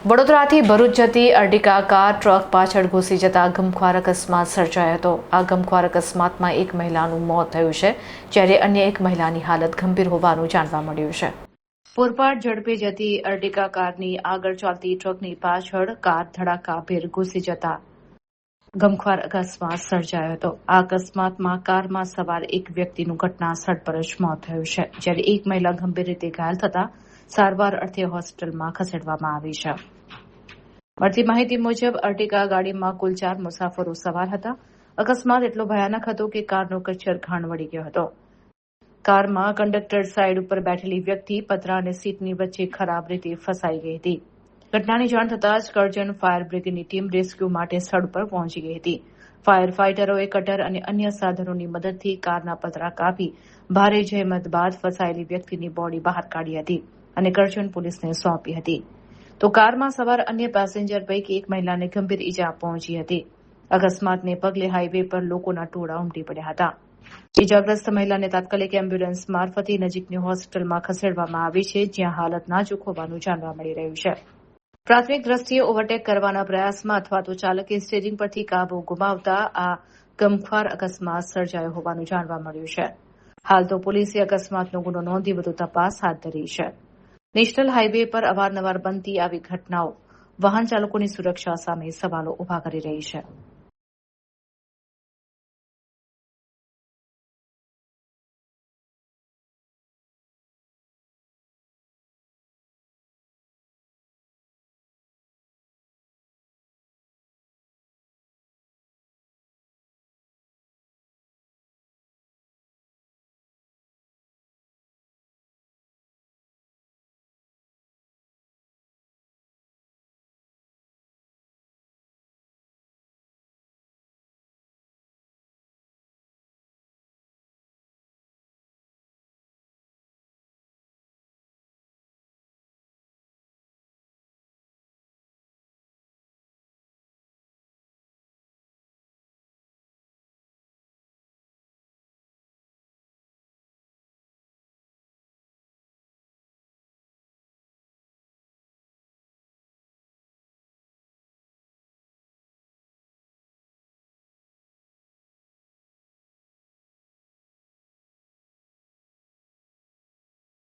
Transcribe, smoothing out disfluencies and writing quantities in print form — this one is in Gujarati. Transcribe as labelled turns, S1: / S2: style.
S1: વડોદરાથી ભરૂચ જતી અર્ટિકા કાર ટ્રક પાછળ ઘૂસી જતા ગમખ્વાર અકસ્માત સર્જાયો હતો. આ ગમખ્વાર અકસ્માતમાં એક મહિલાનું મોત થયું છે, જ્યારે અન્ય એક મહિલાની હાલત ગંભીર હોવાનું જાણવા મળ્યું છે. પૂરપાટ ઝડપે જતી અર્ટિકા કારની આગળ ચાલતી ટ્રકની પાછળ કાર ધડાકાભેર ઘૂસી જતા ગમખ્વાર અકસ્માત સર્જાયો હતો. આ અકસ્માતમાં કારમાં સવાર એક વ્યક્તિનું ઘટના સ્થળ પર જ મોત થયું છે, જ્યારે એક મહિલા ગંભીર રીતે ઘાયલ થતા સારવાર અર્થે હોસ્પિટલમાં ખસેડવામાં આવી છે. મળતી માહિતી મુજબ અર્ટિકા ગાડીમાં કુલ 4 મુસાફરો સવાર હતા. અકસ્માત એટલો ભયાનક હતો કે કારનો કચ્છર ખાણ વળી ગયો હતો. કારમાં કંડક્ટર સાઈડ ઉપર બેઠેલી વ્યક્તિ પતરા અને સીટની વચ્ચે ખરાબ રીતે ફસાઈ ગઈ હતી. ઘટનાની જાણ થતાં જ કરજણ ફાયર બ્રિગેડની ટીમ રેસ્ક્યુ માટે સ્થળ પર પહોંચી ગઈ હતી. ફાયર ફાઇટરોએ કટર અને અન્ય સાધનોની મદદથી કારના પતરા કાપી ભારે જહેમત બાદ ફસાયેલી વ્યક્તિની બોડી બહાર કાઢી હતી અને કરજણ પોલીસને સોંપી હતી. તો કારમાં સવાર અન્ય પેસેન્જર પૈકી એક મહિલાને ગંભીર ઈજા પહોંચી હતી. અકસ્માતને પગલે હાઈવે પર લોકોના ટોળા ઉમટી પડ્યા હતા. ઈજાગ્રસ્ત મહિલાને તાત્કાલિક એમ્બ્યુલન્સ મારફતે નજીકની હોસ્પિટલમાં ખસેડવામાં આવી છે, જ્યાં હાલત નાજુક હોવાનું જાણવા મળી રહ્યું છે. પ્રાથમિક દ્રષ્ટિએ ઓવરટેક કરવાના પ્રયાસમાં અથવા તો ચાલકે સ્ટીયરિંગ પરથી કાબુ ગુમાવતા આ ગમખ્વાર અકસ્માત સર્જાયો હોવાનું જાણવા મળ્યું છે. હાલ તો પોલીસે અકસ્માતનો ગુનો નોંધી વધુ તપાસ હાથ ધરી છે. નેશનલ હાઈવે પર અવારનવાર બનતી આવી ઘટનાઓ વાહન ચાલકોની સુરક્ષા સામે સવાલો ઉભા કરી રહી છે.